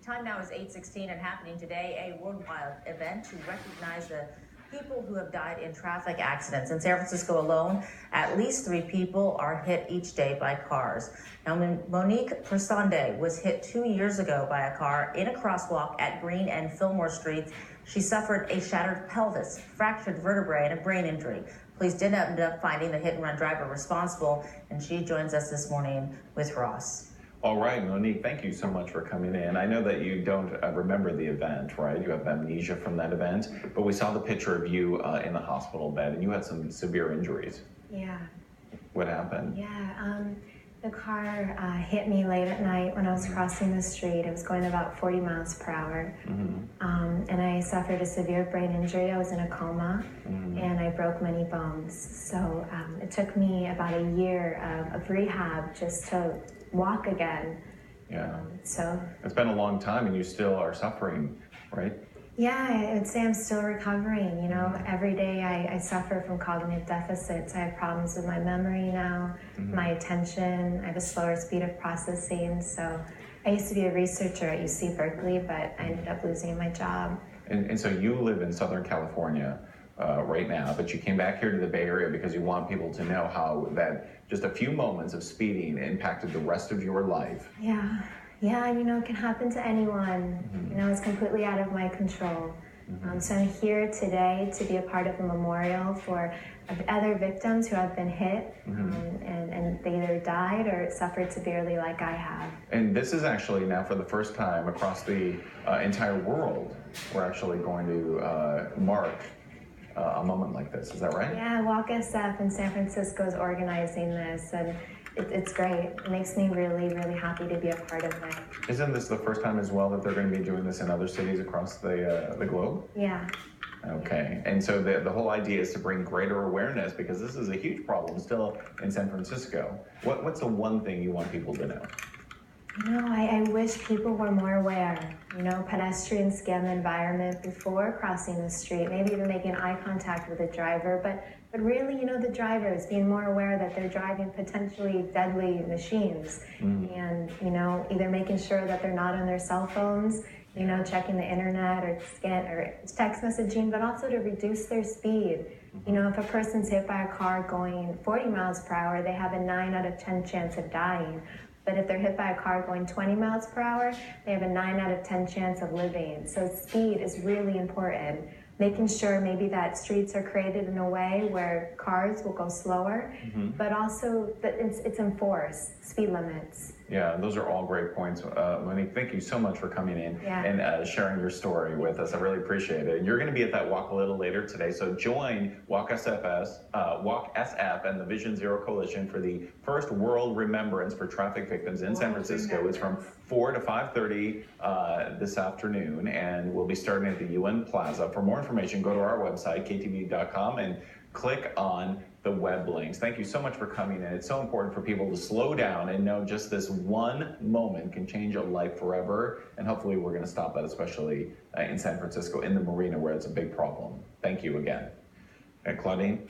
Time now is 8:16 and happening today, a worldwide event to recognize the people who have died in traffic accidents. In San Francisco alone, at least 3 people are hit each day by cars. Now, Monique Personde was hit 2 years ago by a car in a crosswalk at Green and Fillmore Streets. She suffered a shattered pelvis, fractured vertebrae, and a brain injury. Police did end up finding the hit-and-run driver responsible, and she joins us this morning with Ross. All right, Monique, thank you so much for coming in. I know that you don't remember the event, right? You have amnesia from that event, but we saw the picture of you in the hospital bed, and you had some severe injuries. Yeah. What happened? Yeah, the car hit me late at night when I was crossing the street. It was going about 40 miles per hour. And I suffered a severe brain injury. I was in a coma, and I broke many bones. So it took me about a year of rehab just to walk again. Yeah. So it's been a long time, and you still are suffering, right? Yeah, I would say I'm still recovering. You know, every day I suffer from cognitive deficits. I have problems with my memory now, my attention. I have a slower speed of processing. So I used to be a researcher at UC Berkeley, but I ended up losing my job. And so you live in Southern California right now, but you came back here to the Bay Area because you want people to know how that just a few moments of speeding impacted the rest of your life. Yeah, you know, it can happen to anyone. You know, it's completely out of my control. So I'm here today to be a part of a memorial for other victims who have been hit, and they either died or suffered severely like I have. And this is actually now for the first time across the entire world, we're actually going to mark a moment like this. Is that right? Yeah, Walk SF in San Francisco is organizing this, and it's great. It makes me really, really happy to be a part of it. Isn't this the first time as well that they're going to be doing this in other cities across the globe? Yeah. Okay, and so the whole idea is to bring greater awareness, because this is a huge problem still in San Francisco. What's the one thing you want people to know? You know, I wish people were more aware. You know, pedestrians scan the environment before crossing the street, maybe even making eye contact with the driver, but really, you know, the drivers being more aware that they're driving potentially deadly machines, and, you know, either making sure that they're not on their cell phones, you know, checking the internet or text messaging, but also to reduce their speed. You know, if a person's hit by a car going 40 miles per hour, they have a 9 out of 10 chance of dying. But if they're hit by a car going 20 miles per hour, they have a 9 out of 10 chance of living. So speed is really important. Making sure maybe that streets are created in a way where cars will go slower, but also that it's enforced, speed limits. Yeah, those are all great points. Monique, thank you so much for coming in and sharing your story with us. I really appreciate it. You're going to be at that walk a little later today, so join Walk SF and the Vision Zero Coalition for the first World Remembrance for Traffic Victims in San Francisco. It's from 4 to 5:30 this afternoon, and we'll be starting at the UN Plaza. For more information, go to our website, ktvu.com, and click on the web links. Thank you so much for coming in. It's so important for people to slow down and know just this one moment can change a life forever. And hopefully we're going to stop that, especially in San Francisco, in the marina, where it's a big problem. Thank you again. And Claudine?